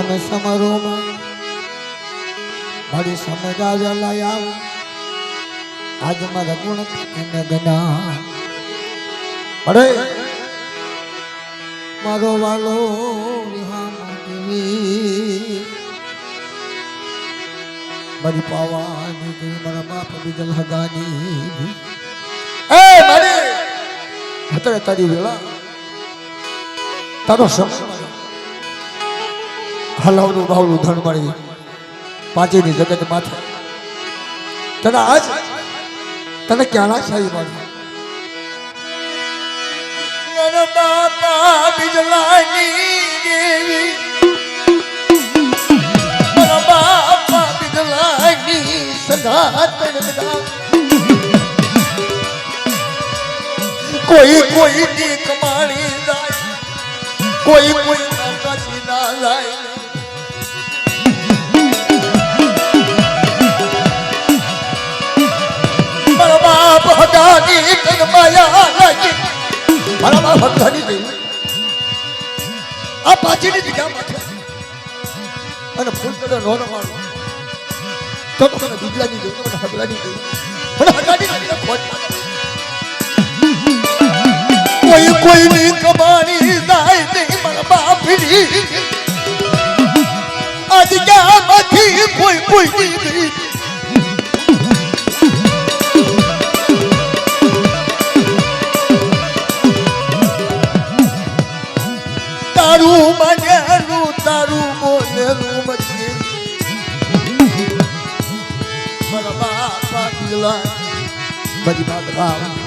ગુણ સમરોમાં મારી સમજાવ લાયા આજ મારા ગુણ એને ગના અરે મારો વાલો મારી પાવાની દેવી મારા બાપ બીજલ હગાની એ મારી અત્યારે તારી વેળા તારો સમય હલાવનું ભાવનું ધન મળી પાંચેની જગત માથે તને આજ તને ક્યાં સાઈ મળી મારા બાપા બીજલાની દેવી મારા બાપા બીજલાની સદા તણગા કોઈ કોઈ ની કમાણી જાય કોઈ કોઈ નાકાશી ના જાય મારા બાપ હગાની તન માયા લાગી મારા બાપ હગાની દેવી આ પાછીની જગ્યા માથે અને ફૂલ કડો નો રમાડો તો મને બીજલાની દેવી મને હગલાની દેવી મને હગાની દેવી ખોટ કોઈ કોઈ ની કમાણી જાય નહીં મારા બાપની આજ ક્યાં માંથી કોઈ કોઈ ની તારું બનેલું તારું બોલેલું મત મારા બાપા દિલા બધી બાપ બાપ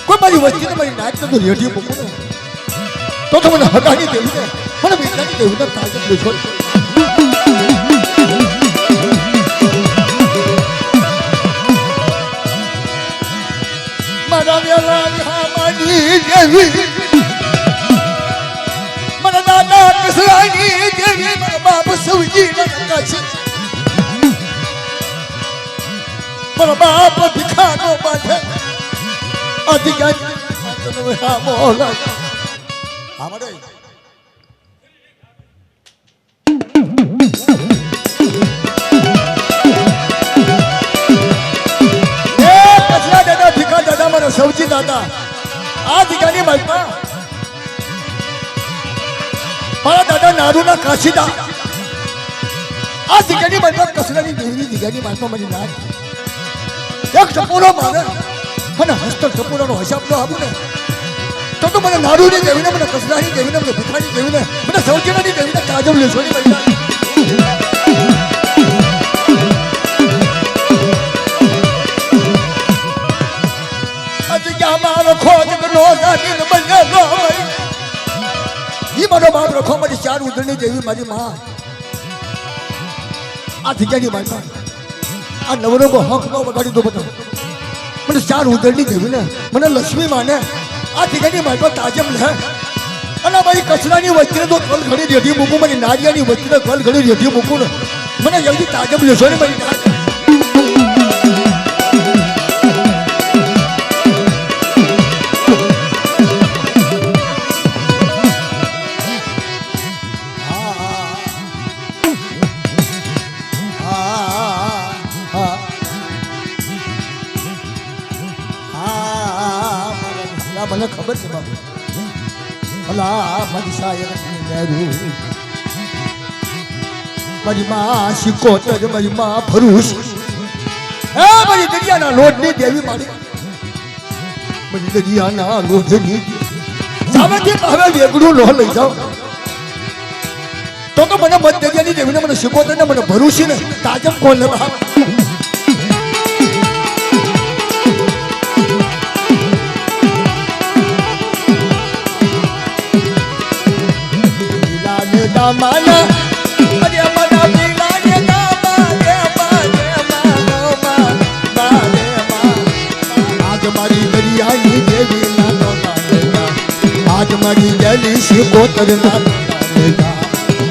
કોઈ મારી વસ્તી મારી નાચ તો રેડિયો મૂકું તો મને હગાની દેવું ને મને બીજાની દેવું ને તાજબ લેશો મારા વેલા માની દેવી મારા દાદા કસરાની દેવી મારા બાપ સૌજી ના છે મારા બાપ ભિખાનો બાંધે અધિકારી તને હા મોલા આમડે એ કસરા દાદા ભિખા દાદા મારા સૌજી દાદા આ દીકાની માલપા મારા દાદા નારુના કાશીદા આ દીકાની માલપા કસરાની દેવીની દીકાની માલપા મારી નાચ એક ટપોરો મારે મને હસ્ત ટપોરાનો હિસાબ ન આપું ને તો મને નારુની દેવીને મને કસરાની દેવીને મને ભીખાની દેવીને મને સૌજીનાની દેવીને કાજમ લેશોની મહિલા આજે ક્યાં મારો ખોજ નો જાગીને બનેલો ઈ મારો બાપ રખો મારી ચાર ઉદળની દેવી મારી માં આ જગ્યાની મારી આ નવરંગો હક નો વગાડી દો બધા મને ચાર ઉદળની દેવી ને મને લક્ષ્મી માને આ જગ્યાની મારી પર તાજમ લે અને મારી કચરાની વચ્ચે તો કલ ઘડી રેડી મૂકું મારી નારિયાની વચ્ચે કલ ઘડી રેડી મૂકું ને મને જલ્દી તાજમ લેશો ને મારી નાચ મને ખબર છે બાબુ ભલા મારી સાયર મારી માં શીખોતર મારી માં ભરૂચ હે મારી દરિયાના લોટની દેવી મારી મારી દરિયાના લોટની સામેથી હવે વેગડું નો લઈ જાઓ તો તો મને મત દેજ્યાની દેવીને મને શીખવતો ને મને ભરોસી ને તાજમ કોણ લે બાપ દામાના અરે મના પીલાને દામા દે આજ મારી દરિયાની દેવી ના આજ મારી ગેલી શીખોતર ના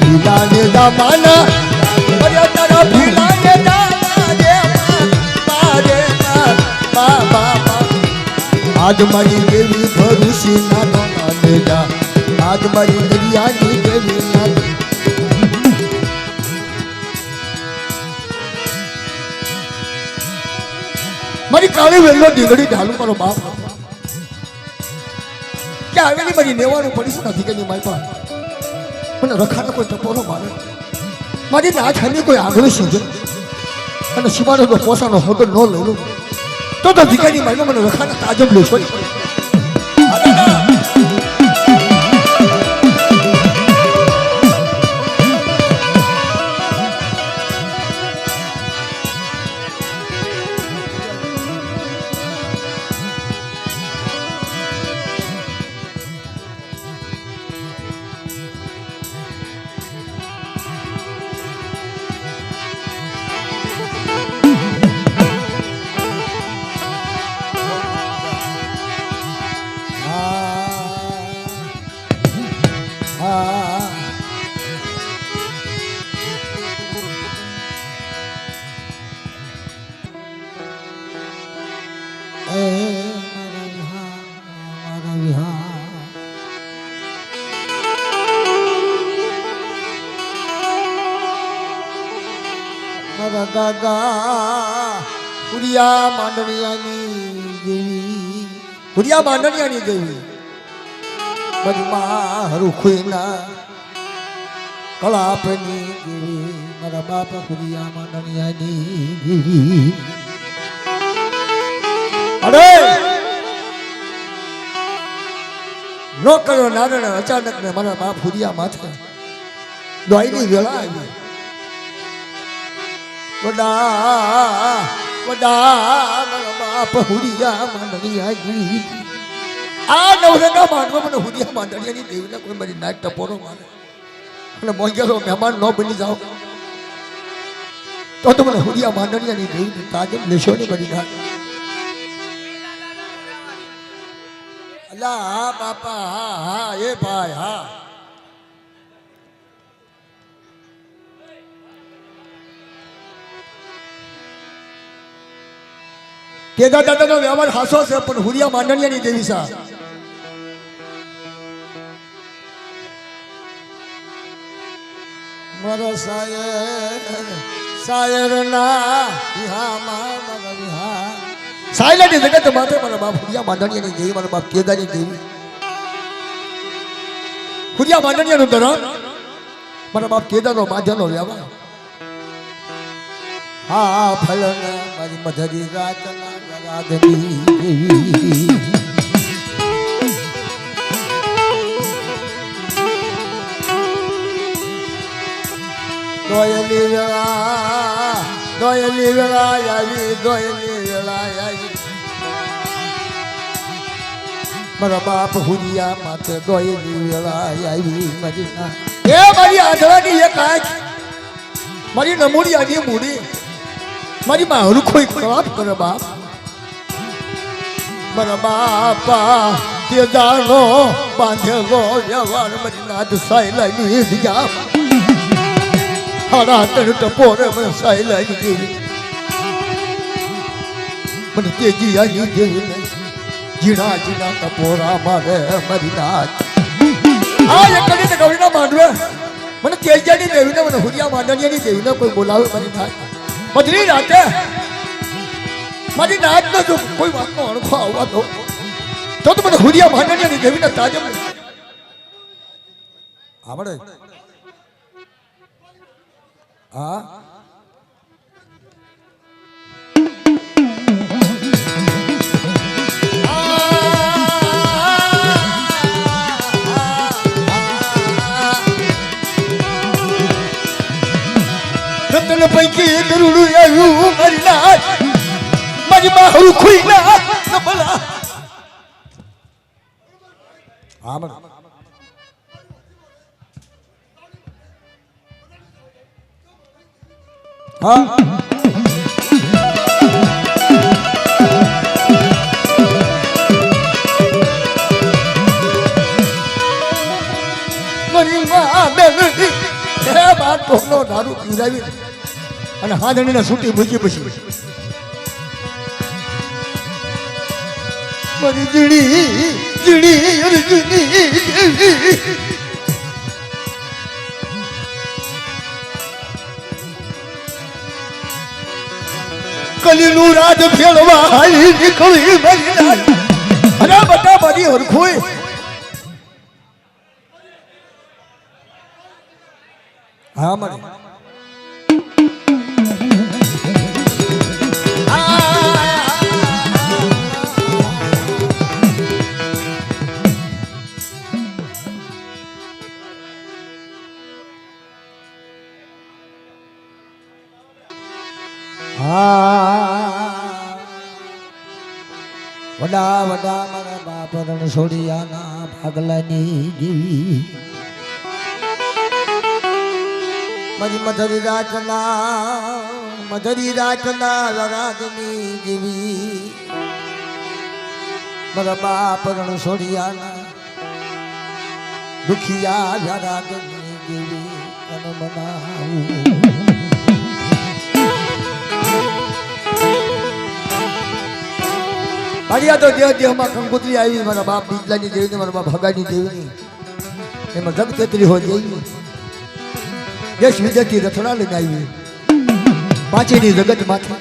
પીલાને દામાના અરે તારા પીલાને દામા દે આજ મારી દેવી ભરૂસી ના લેજા આજ મારી દરિયાની દેવી મારી કાળી વેલો દીકડી ઢાલું મારો બાપ કે આવેલી મારી લેવાનું પડીશ નથી કે મારી પાસે મને રખાનો કોઈ ટપોરો મારે મારી ના ખાલી કોઈ આગળ સીધે અને સીમાનો જો પોસાનો હોતો ન લઈ લો તો દીકરી મારી મને રખાને તાજબ લેશો દાદા પુરિયા માંડણિયાની દેવી પુરિયા માંડણિયાની દેવી બદમાં હરુખુના કલાપની દેવી મારા બાપ પુરિયા માંડણિયાની દેવી અરે નો કર્યો નારણ અચાનક ને મારા બાપ પુરિયા માથે દોઈની વેળા આવી વડા મારા બાપ હુરિયા માંડણિયાની આ નવરંગા માંડવા મને હુરિયા માંડણિયાની દેવીને કોઈ મારી નાક ટપોરો મારે અને મોંઘેલો મહેમાન ન બની જાઓ તો મને હુરિયા માંડણિયાની દેવીને તાજબ લેશો ને બની નાક અલા હા બાપા હા હા એ ભાઈ હા કેદા દાદાનો વ્યવહાર હાસો છે પણ હુરિયા માંડણિયાની દેવી સા મારા સાયર ના વિહા મારા વિહા સાયલાની જગત માથે મારા બાપ હુરિયા માંડણિયાની દેવી મારા બાપ કેદાની દેવી હુરિયા માંડણિયાનું ધરણ મારા બાપ કેદાનો માધ્યનો વ્યવહાર હા ફલના મારી મધરી રાતના રાધની દેવી દોયલી વેળા આવી દોયલી વેળા આવી મારા બાપ હુરિયા માથે દોયલી વેળા આવી મારી ના એ મારી આંધળાની એક આંખ મારી નમૂડિયાની મૂડી મારી માં હરુખોઈ ખરાબ કરે બાપ મારા બાપા તે જાણો બાંધેલો વ્યવહાર મારી નાથ સાયલાની દીજા હારા તને ટપોરે મને સાયલાની દેવી મને તેજી આની દેવી જીણા જીણા ટપોરા મારે મારી નાથ આ એક કરીને ગૌરીના માંડવે મને તેજાની દેવીને મને હુરિયા માંડણિયાની દેવીને કોઈ બોલાવે મારી નાથ મધરી રાતે મારી નાચ ન જો કોઈ વાતનો અણખો આવવા દો તો મને હુરિયા માંડણિયાની દેવીને તાજબ આવડે હા રતન પૈકી ગરુડું આવ્યું મારી નાથ મારી બાહુ ખુઈ નાથ બોલા આમ હા મારી માં બેલડી હે બાર ટોકનો દારૂ પીવડાવી અને હાદણીને છૂટી મૂકી પછી મારી જીડી જીડી અર્જુની કલીનું રાજ ફેરવા હાલી નીકળી મારી નાથ અરે બટા મારી હરખોય હા મને વડા વડા મારા બાપ રણછોડિયાના ભાગલાની દેવી મારી મધરી રાતના રાગની દેવી મારા બાપ રણછોડિયાના દુખિયા રાગની દેવી તન બનાવું અડિયા તો દેહ દેહમાં કંકોત્રી આવી મારા બાપ બીજલાની દેવીને મારા બાપ ભગાની દેવીની એમાં જગતેત્રી હોય દેવી દેશ વિદેશથી રથડા લઈને આવી પાંચેની જગત માંથી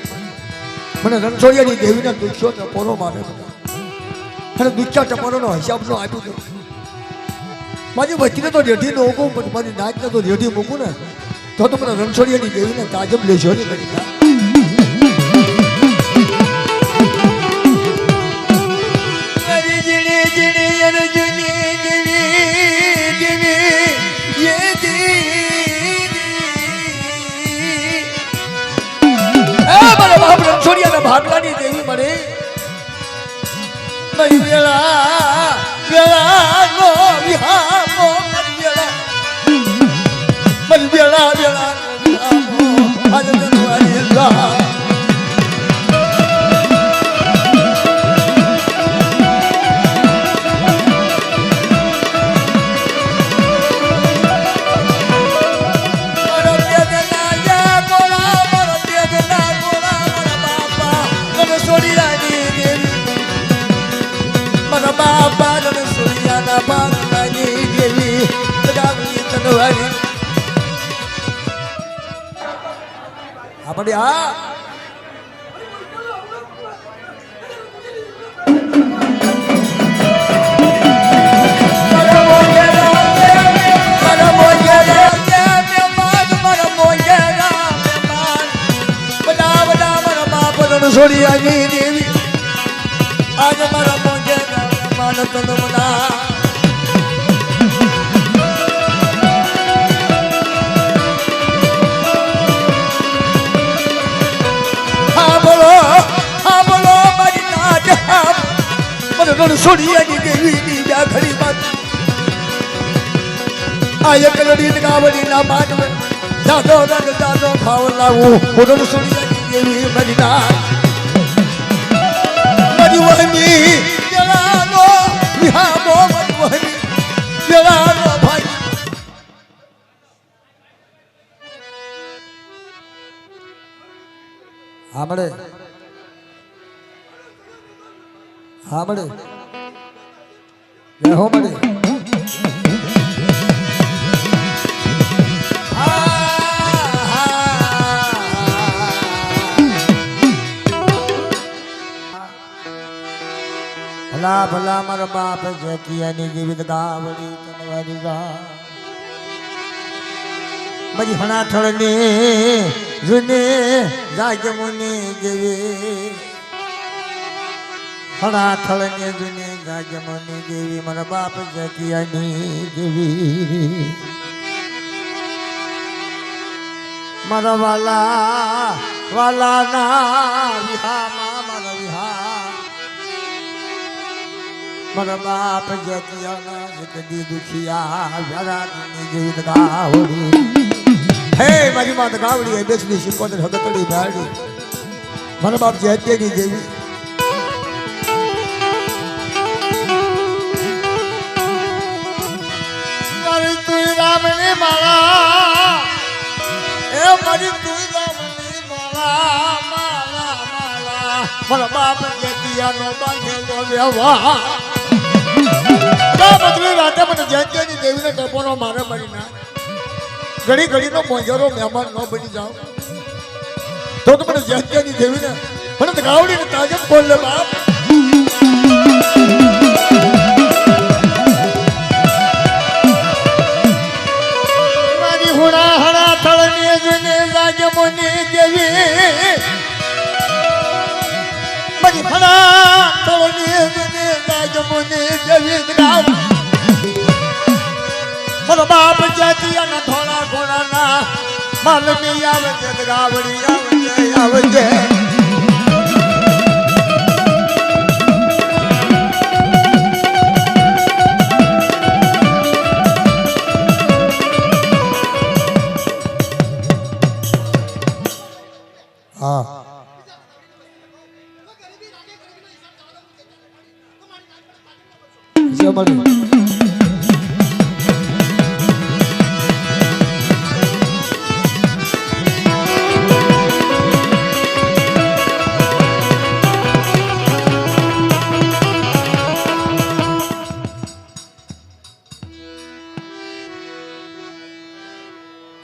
મને રણછોડિયાની દેવીના દુખ્યો ટપોરો મારે અને દુખ્યા ટપોરોનો હિસાબ નો આપ્યું તો મારી વચ્ચે તો રેઢી નો ઓગું પણ મારી નાચને તો રેઢી મૂકું ને તો મને રણછોડિયાની દેવીને તાજબ લેશો ને કરી ભાગલાની દેવી મળે મરી વેળા વેળા નો વિહામો મરી વેળા વેળા નો વિહામો આજ તનવારી રા આપણે હા છોડિયાની દેવી આજ મારા મોજે માન તન મના છોડિયાની દેવીની જાખડી માં આ એક લડી ગાવડી ના માનવે દાદો રંગ દાદો ભાવ લાવું પોતાનું છોડિયાની દેવી મારી ના મારી વહમી જલાનો વિહામો મારી વહમી જલાનો ભાઈ સાંભળે સાંભળે હો મળે ભલા ભલા મારા બાપ જકિયાની જીવિત ગાવડી તનવારી ગા બધી હણા થળને જુને જાગમુને જેવી હણા થળને જુને જાગમુને જેવી મારા બાપ જકિયાની જેવી મારા વાલા વાલાના વિહામાં મારા વિહા મારા બાપ જતિયાના જગદી દુખિયા વ્યારાની જીવિત ગાવડી હે મારી માત ગાવડી હે બેસની શિકોદર હગતડી ભાડી મારા બાપ જતિયાની જેવી મારી તું રામની માળા એ મારી તું રામની માળા માળા માળા મારા બાપ જતિયાનો બાંધેલો વ્યવહાર બદલી રાતે મને જયંતીની દેવીને ટપોનો મારે મળી ના ઘડી ઘડીનો મોંજરો મહેમાન ન બની જાઓ તો મને જયંતીની દેવીને મને તો ગાવડીને તાજબ બોલ લે બાપ મારી હુણા હણા થળની જુને રાજમોની દેવી મારી હણા થળની જુને રાજમોની દેવી ગાવ મારો બાપ જાતિયાના થોડા ઘોડાના માલની આવે છે ગાવડી આવે છે હા જમણી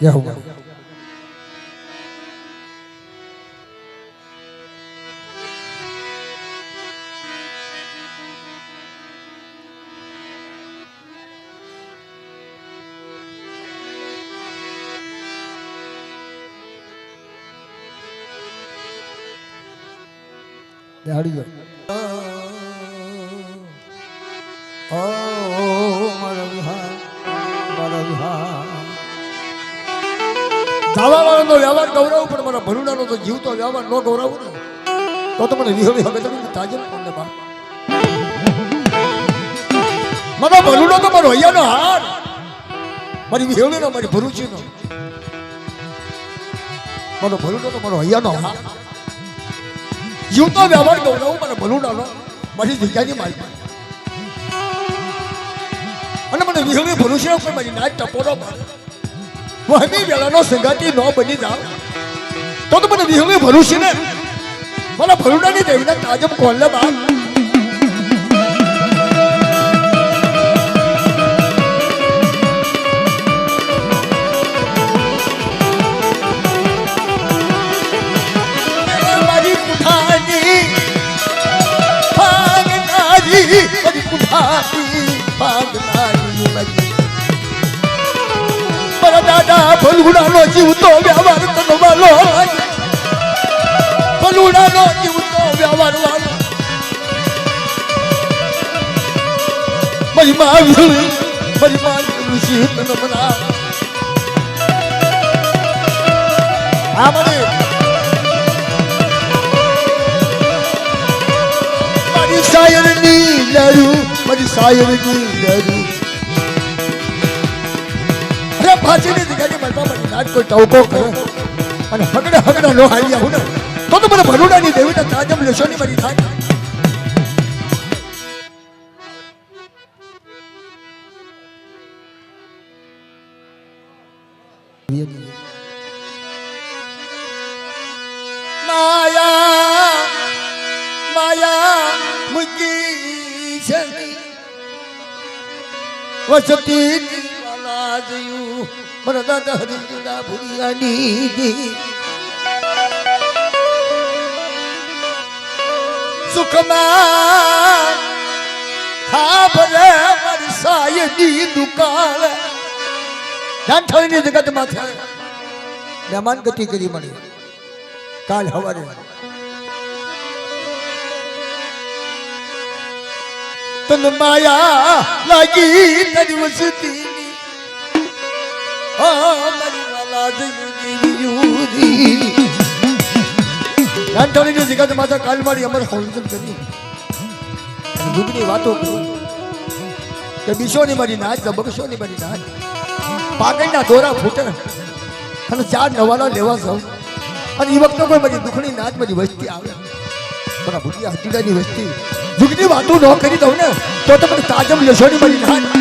યહોવા હાડી ગયો ઓ મારા વિહાર ધાવા વાળાનો વ્યવહાર ગૌરવ પણ મારા ભરૂડાનો તો જીવતો વ્યવહાર ન ગૌરવ ને તો મને વિહળી હવે તમે તાજબ કોને બા મારો ભરૂડો તો મારો હૈયાનો હાર મારી વિહળીનો મારી ભરૂચીનો મારો ભરૂડો તો મારો હૈયાનો હાર જીવતો વ્યવહાર ગૌરવ મારા ભરૂડાનો મારી જગ્યાની મારી અને મને વિહળી ભરૂચીનો પણ મારી નાચ ટપોરો મારે વહમી વેલાનો સંગાતી ન બની જાવ તો મને વિહળી ભરૂચી ને મારા ભરૂડાની દેવીને તાજબ કોણ લે બાપ મારી કુઠાની ભાગનારી મારી કુઠાની ભાગનારી મારા દાદા ભલુડાનો જીવતો વ્યવહાર કરવાનો ભલુડાનો જીવતો વ્યવહાર વાળો મારી માં શીત નમના આ મને મારી શાયરની લરું મારી શાયરની લરું ફાંસીની જગ્યાની મનમાં મને નાચ કોઈ ટવકો કરે અને હગડા નો હાલી આવું ને તો મને ભરૂડાની દેવીને તાજબ લેશો ની મારી થાય માયા માયા મુકી છે વસતી જયું મને દાદા હરિજના ભૂરિયાની સુખમાં હા ભરે મારી સાયની દુકાળ જાનઠળની જગતમાં થાય મહેમાન ગતિ કરી મળી કાલ હવારે તન માયા લાગી તારી વસતી મારી વાલા નાનટોળીની જગત માતા કાલમારી અમર હોલચલ કરી દુઃખની વાતો કરી કે બીસોની મારી નાચ કે બગસોની મારી નાચ પાગળના દોરા ફૂટે અને ચાર નવાલા લેવા જાઉં અને એ વખતે કોઈ મારી દુઃખની નાચ મારી વસ્તી આવે મારા ભૂતિયા હટીડાની વસ્તી દુઃખની વાતો ન કરી દઉં ને તો તમે તાજમ લેશોની મારી નાચ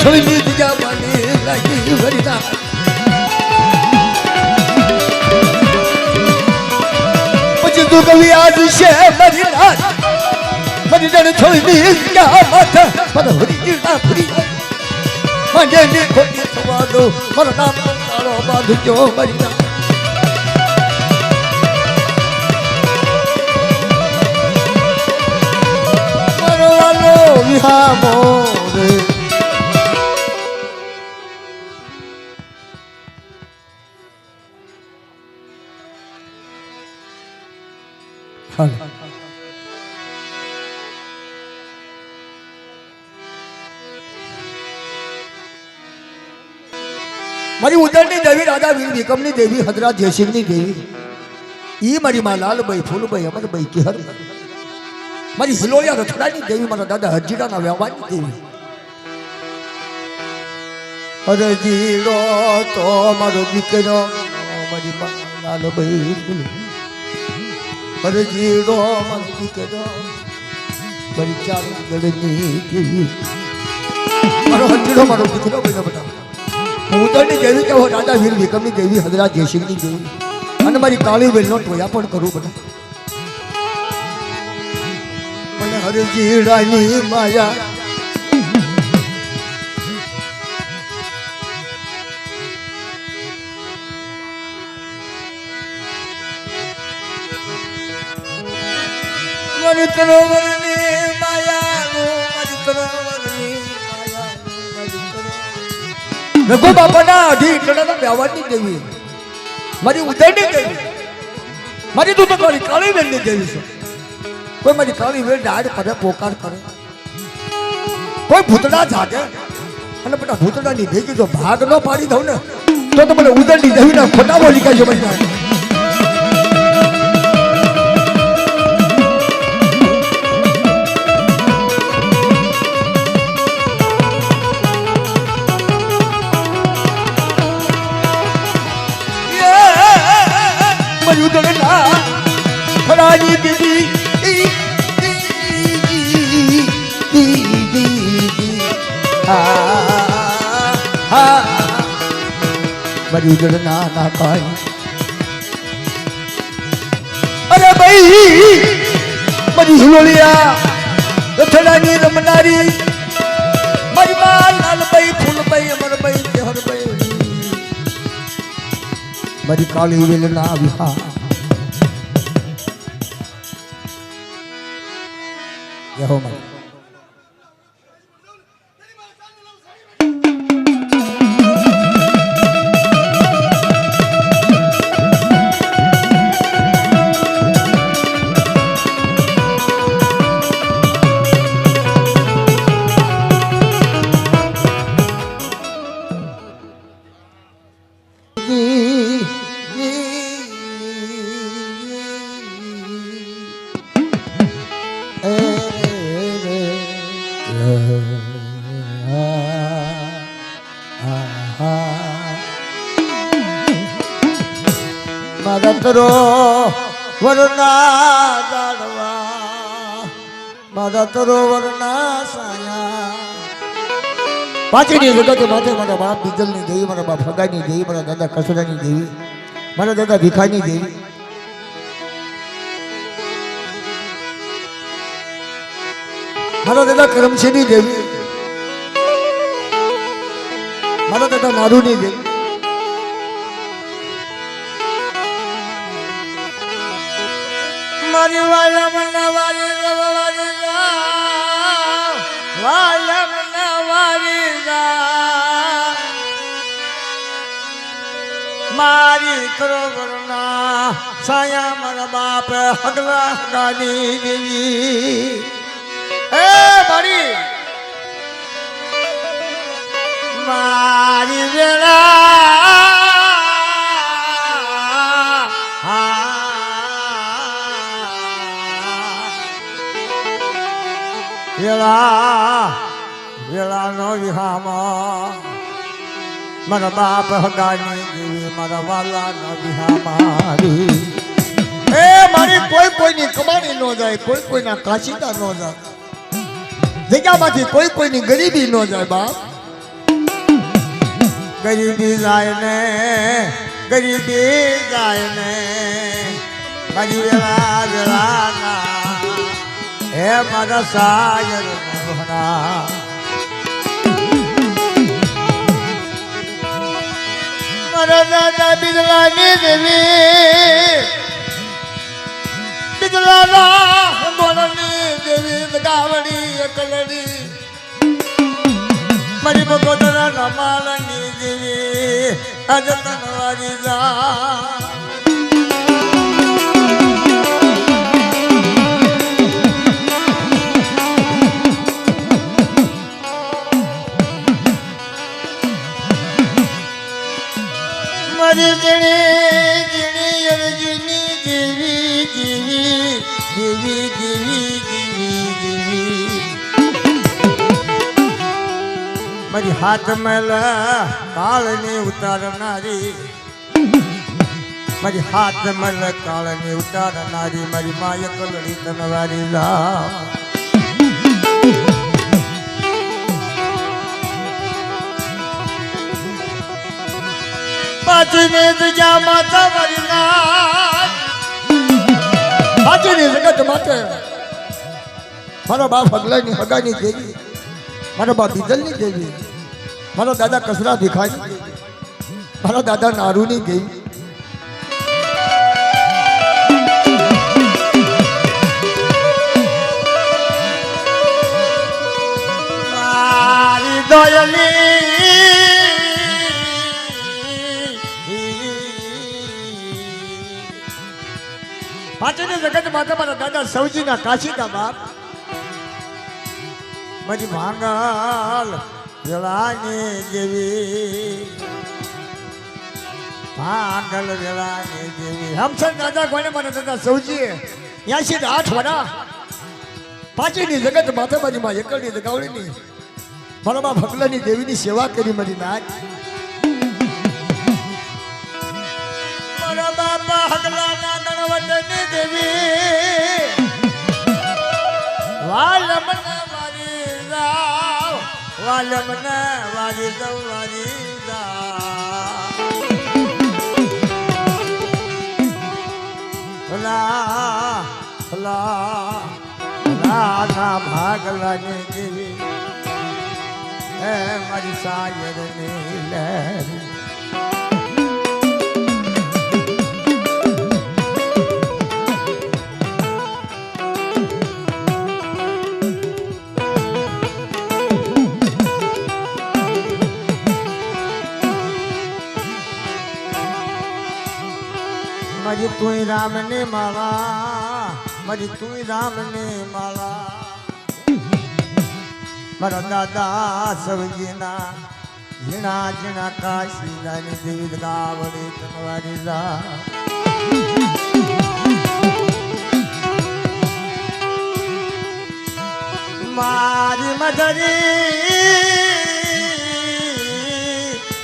છોડી દીધી મને લાગી ભરીના પછી તું કવિ આજ છે મારી રાત મારી જણ છોડી દીધી માથા મને ભરી જીવતા ભરી મને ને ખોટી થવા દો મારો નામ તારો બાંધજો મારી રાત મારો વાલો વિહામો રે મારી ઉદળની દેવી રાજા વીર વિક્રમની દેવી હદરા જયસિંહની દેવી ઈ મારી માં લાલભાઈ ફૂલભાઈ અમરભાઈ કેહર મારી હિલોયા રથડાની દેવી મારા દાદા હજીરાના વ્યવહારની દેવી અરે જીરો તો મારો દીકરો મારી માં લાલભાઈ અરે જીરો મારો દીકરો મારી ચાર ગળની દેવી મારો હજીરો મારો દીકરો ભાઈ બધા ઉદળની દેવી કે રાજા વીર વિક્રમની દેવી હદરા જયસિંહની દેવી અને મારી કાળી વેલનો ટોયા પણ કરું બધા મને હરજીડાની માયા મારી તરોવરની માયા મારી તરોવરની રઘુ બાપાના અઢી ટણાના વ્યવહારની દેવી મારી ઉદયની દેવી મારી તું તો મારી કાળી વેલની દેવી છે કોઈ મારી કાળી વેલ ડાળ કરે પોકાર કરે કોઈ ભૂતડા જાગે અને બધા ભૂતડાની ભેગી જો ભાગ ન પાડી દઉં ને તો મને ઉદયની દેવીના ખોટા બોલી કહેજો ભાઈ ફરાની દીદી મારી ઉજળ ના કાઈ અરે ભાઈ મારી હિલોલિયા રથડાની રમનારી મારી માં લાલભાઈ ફૂલભાઈ અમરભાઈ કેહરભાઈ મારી કાળી વેલના વિહા જય હો મારી મારા વરના જાડવા મારા વરના સાયા પાછળની જગત માથે મારા બાપ બીજલની દેવી મારા બાપ ફગાઈની દેવી મારા દાદા કસરાની દેવી મારા દાદા ભીખાની દેવી મારા દાદા કરમસિંહની દેવી મારા દાદા નારુની દેવી મારી વાલમ નવારી વાલી વાલમ નવારી મારી કરોવરના સાયા મારા બાપ હગલા ગાની દેવી એ મારી મારી વેળા વેળા વેળાનો વિહામાં મારા બાપ હગાની દેવી મારા વાલાનો વિહામારી એ મારી કોઈ કોઈની કમાણી ન જાય કોઈ કોઈના કાશીદા ન જાય જગ્યામાંથી કોઈ કોઈની ગરીબી ન જાય બાપ ગરીબી જાય ને મારી વેળા વેળાના હે મારા સાયર મોહના મારા દાદા બિદલાની દેવી બિદલાના મોરની દેવી ગાવડી એકલડી મારી બગોદરા નમાલની દેવી અજતનવારી જા મારી જીણી અર્જુની દેવી દેવી દેવી દેવી દેવી દેવી મારી હાથ મેલ કાળની ઉતારનારી મારી હાથ મેલ કાળની ઉતારનારી મારી માય કલડી તનવારી લા પાછીને તુજા માતા મારી નાથ પાછીની જગત માતે મારા બાપ હગલાની હગાની દેવી મારા બાપ બીજલની દેવી મારા દાદા કસરા ભીખાની દેવી મારા દાદા નારૂની દેવી મારી દોયલી પાછળની જગત માતા મારા દાદા સૌજીના કાશીના બાપ મારી ભાંગલ વેળાની દેવી ભાંગલ વેળાની દેવી હમસર દાદા કોને મારા દાદા સૌજીએ 88 વડા પાછળની જગત માતા મારી માં એકલની જગાવડીની મારા બાપ હગલાની દેવીની સેવા કરી મારી નાથ મારા બાપા હગલાના ગણવટની દેવી વાલમને વારી જાવ વાલમને વારી જાવ વારી જાવ ભલા ભલા ભલા ભાગલાની દેવી હે મારી સાયરની લહેરી મારી તુંય રામને માળા મારી તુંય રામને માળા મારા દાદા સવજીના ઝીણા ઝીણા કાશીદાની દેવી ગાવડી તનવારી જા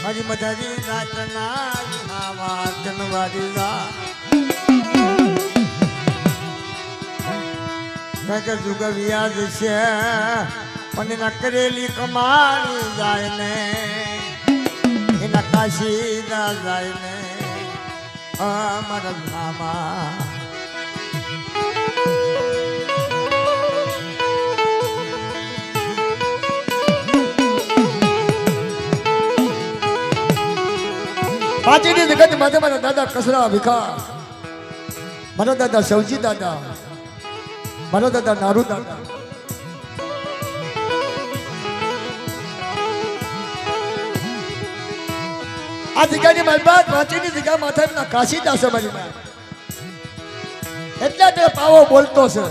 મારી મધરી રાતના તનવારી જા જુગ વ્યાજ છે પણ એના કરેલી કમાણી જાય ને એના કાશીદા જાય ને અમારા મામા પાછળની જગત માથે મારા દાદા કસરા ભીખા મારા દાદા સવજી દાદા, મારા દાદા નારુ દાદા. આ જગ્યાની મારી બાદ વાંચીની જગ્યા માથે એમના કાશીદાસ છે મારી બાદ. એટલે તે પાવો બોલતો છે.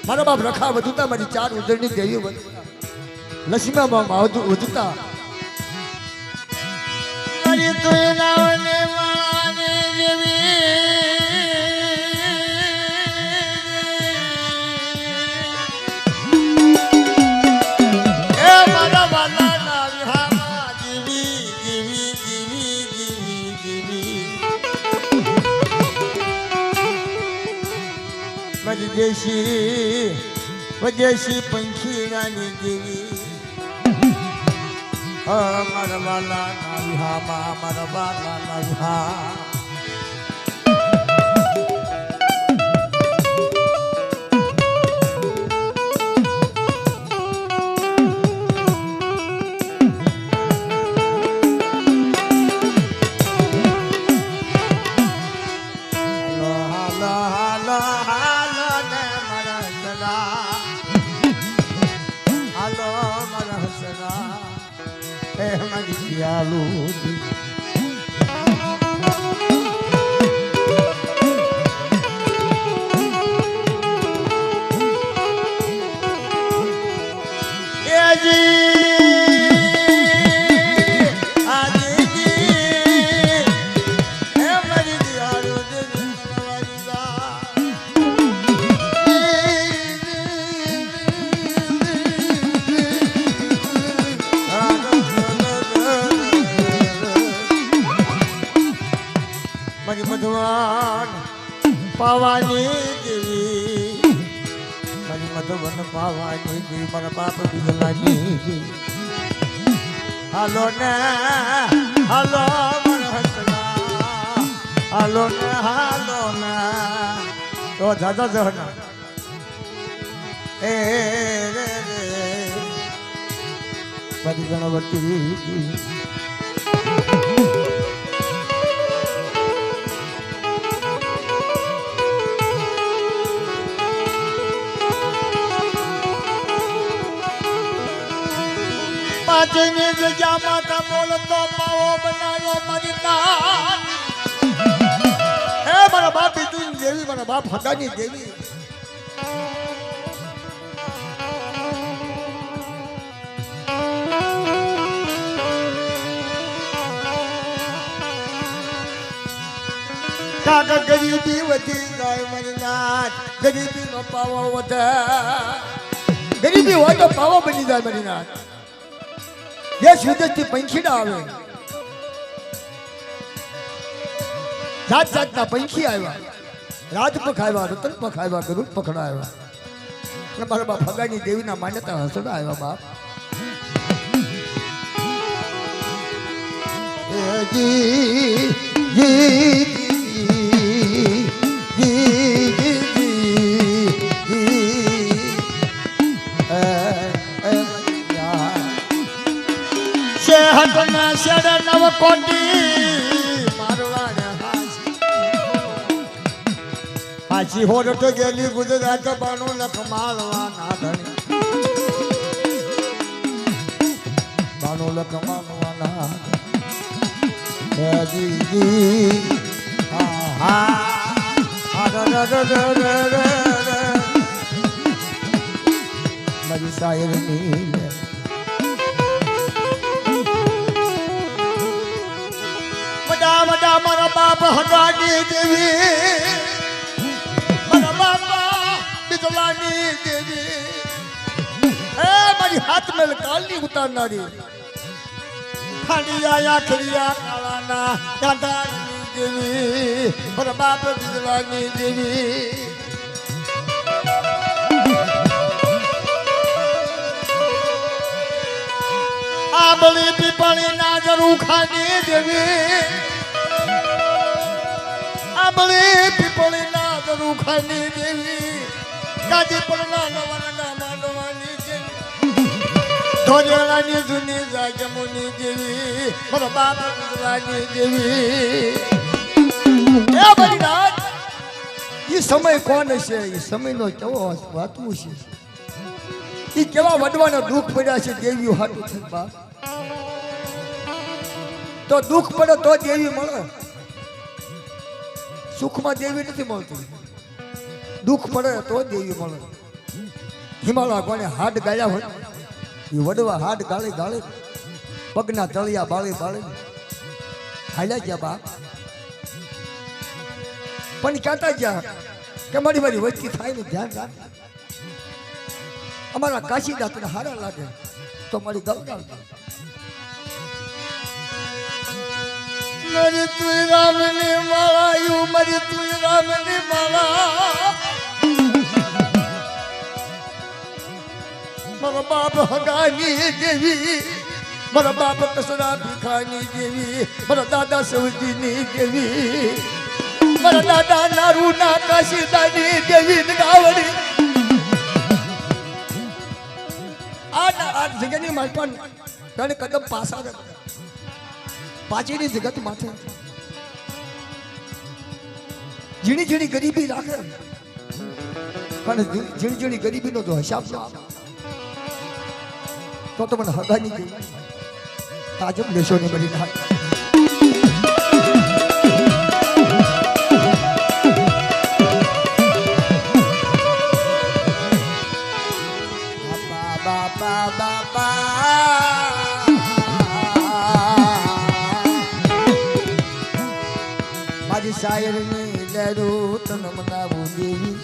મારા બાપ રખા વધુતા મારી 4 ઉજળની દેવી વધુતા, લક્ષ્મીમાં વધુતા મારી તુયરાઓને માને જેવી એ મારા વાલા ના વિહામાં જીવી જીવી જીવી જીવી જીવી મારી દેશી વદેશી પંખી રાની દેવી મારા વાલા ના વિહામાં મારા વાલા ના વિહા મધવાન પાવાની દેવી મારી મધવન પાવાની દેવી મારા બાપ બીજલાની હાલો ને હાલો મન હસના હાલો ને તો દાદા જહના એ રે મારી ગણવતી પાછળની જગ્યામાં તા બોલતો પાવો બનાવ્યો મારી નાન. હે મારા બાપ બીજું દેવી મારા બાપ હગાની દેવી કાકા ગરીબી વધી જાય મારી નાન. ગરીબીનો પાવો વધે, ગરીબી હોય તો પાવો બની જાય મારી નાન. દેશ વિદેશથી પંખીડા આવે, જાત જાતના પંખી આવ્યા, રાજપખ આવ્યા, રતન પખ આવ્યા, ગરુડ પખડા આવ્યા. મારા બાપ હગાની દેવીના માન્યતા હસડા આવ્યા બાપ. જી જી હટના શેર નવ કોટી મારવાડ હાચી હોરટ ગેલી ગુજરાત બાણું લખ માલવાના ધણી બાણું લખ માલવાના જી હા મારી શાયરની વડા મારા બાપ હગાની દેવી મારા બાપા બિદલાની દેવી હે મારી હાથ મેલ કાલની ઉતારનારી ખાંડિયા આખરિયા કાળાના દાદાની દેવી મારા બાપ બિદલાની દેવી આંબલી પીપળી ના જરૂર ખાની દેવી આંબલી પીપળી ના જરૂર ખાની દેવી ગાજીપુરના નવાના માંડવાની દેવી ધોજેલાની જૂની જાગમુની દેવી મારા બાપ ગુજરાની દેવી એ બલિદાન એ સમય કોણ હશે? એ સમયનો કેવો વાતવું છે? એ કેવા વડવાના દુઃખ પડ્યા છે દેવીઓ હાટું છે બાપ. તો દુઃખ પડે તો દેવી મળે. સુખમાં દેવી નથી મળતી, દુઃખ પડે તો દેવી મળે. હિમાલય કોને હાડ ગાળ્યા હોય એ વડવા હાડ ગાળી ગાળી પગના તળિયા બાળી બાળી હાલ્યા ગયા બાપ. પણ કહેતા ગયા કે મારી મારી વસ્તી થાય ને ધ્યાન રાખ. અમારા કાશીદાસ તને હારા લાગે તો મારી ગૌરાવતા. મરી તું રામની માળા યુ મરી તું રામની માળા. મારા બાપ હગાની દેવી, મારા બાપ કસરા ભીખાની દેવી, મારા દાદા સવજીની દેવી, મારા દાદા નારૂના કાશીદાની દેવી ગાવડી. આ જગ્યાની માલપાન તને કદમ પાસા પાછળની જગત માથે ઝીણી ઝીણી ગરીબી રાખે. પણ ઝીણી ઝીણી ગરીબીનો જો હિસાબ ન આવે તો મને હગાની દેવી તાજબ લેશો ને બની નાખ. મારી શાયરની લહેરો તન મનાવું દેવી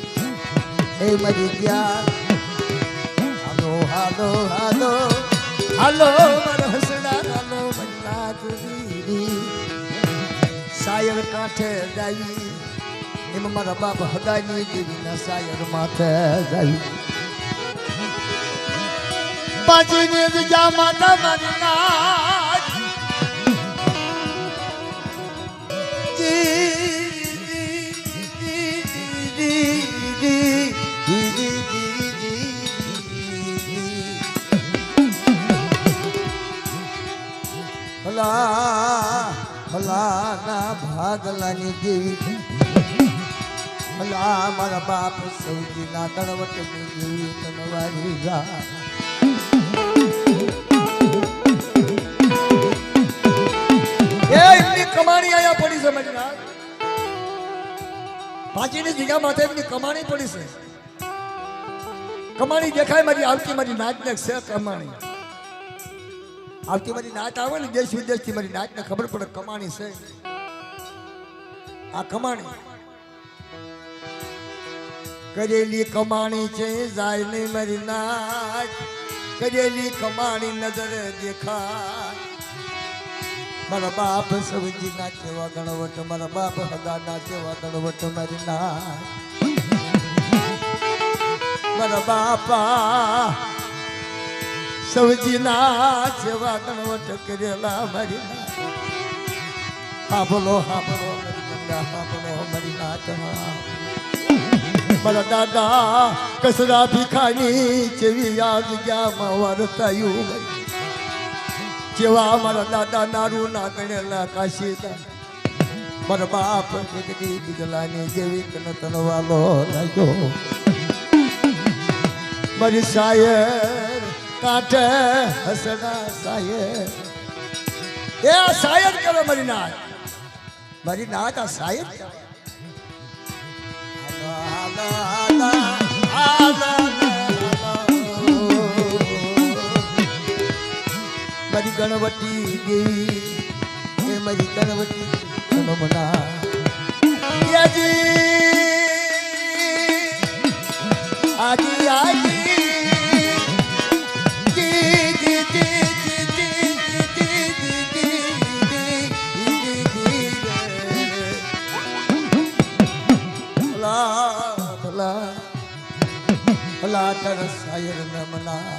એ મરી ગયા. હાલો હાલો હાલો હાલો મારા હસડા હાલો મન્ના તુરી શાયર કાંઠે જાય એમાં મારા બાપ હગાની દેવીના શાયર માથે જાય. બાજીને બીજા માતા મારી નાચ ભલા ભલા ના ભાગલાની દેવી, ભલા મારા બાપ સૌજી ના દળવટની દેવી તનવારી જા. એમની કમાણી આયા પડી છે મજના. પાછીની જગ્યા માથે એમની કમાણી પડી છે. કમાણી દેખાય મારી આવતી મારી નાચ ને છે કમાણી. આવતી મારી નાચ આવે ને દેશ વિદેશ થી મારી નાચ ને ખબર પડે કમાણી છે. આ કમાણી કરેલી કમાણી છે જાય નહીં મારી નાચ. કરેલી કમાણી નજરે દેખાય. મારા બાપ સવજી ના કેવા ગણવટ, મારા બાપ હગા ના કેવા ગણવટ મારી નાચ. મારા બાપા સવજી ના કેવા ગણવટ કરેલા મારી નાચ. હાંભળો હાંભળો મારી ગંગા હાંભળો મારી નાચ. મારા દાદા કસરા ભીખાની જેવી યાદ ગયા વર્તાયું. જેવા મારા દાદા નારૂ ના ગણેલા કાશીદા, મારા બાપ જગદી બિગલાની જેવી કન તનવાલો લાગ્યો. મારી શાયર કાંઠે હસડા શાયર એ શાયર કરો મારી નાચ. મારી નાચ આ શાયર મારી ગણવતી દેવી એ મારી ગણવતી નમના. આજી આજી ભલા તર શાયર નમના.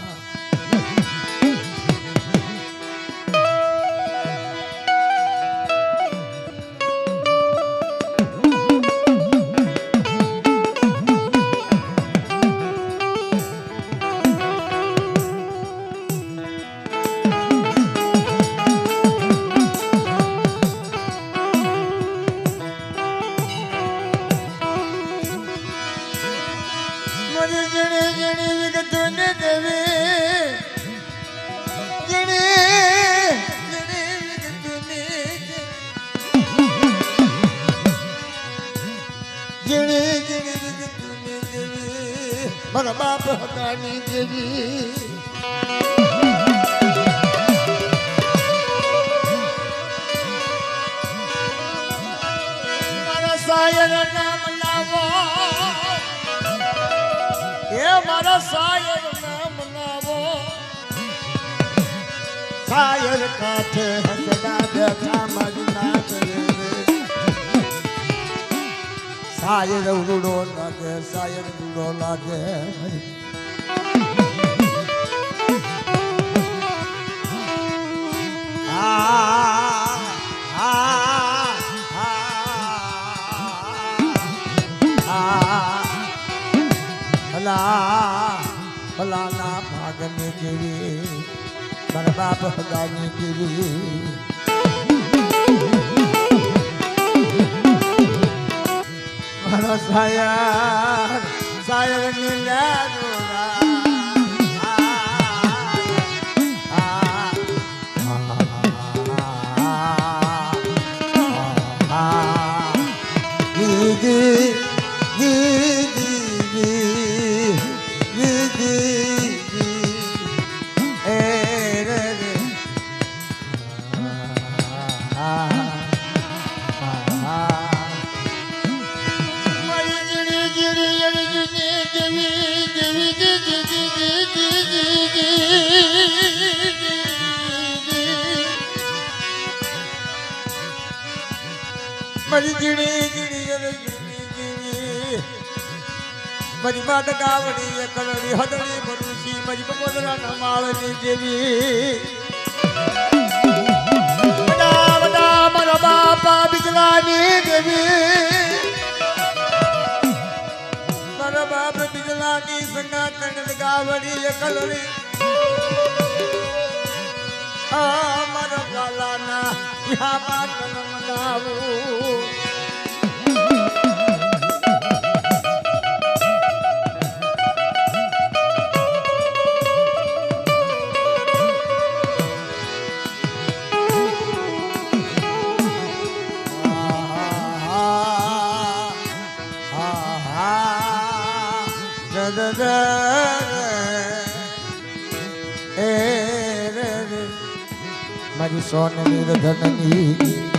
મારી જણે જણે વિગતોને દેવે જણે જણે વિગતોને જણે જણે વિગતોને દેવે મારા બાપ હકાની દેવી સાયર નામ લાવો એ મારા સાયર નામ લાવો સાયર કાઠે હસડા બેઠા મારી નાચ રે સાયર ઉડો લાગે સાયર ઉડો લાગે ભલાના ભાગની કેવી મારા બાપ હગાની કેવી મારો સાયર સાયર નીલા મારી જીણી જીણી મારી માત ગાવડી કલડી હદડી ભરૂસી મારી બપોદરા નમાળની દેવી બડા બડા મારા બાપા બિજલાની દેવી મારા બાપ બિજલાની સંગાતણ ગાવડી કલડી મારા ગાલાના યા પાટણ મનાવું મારી સોનની ધનની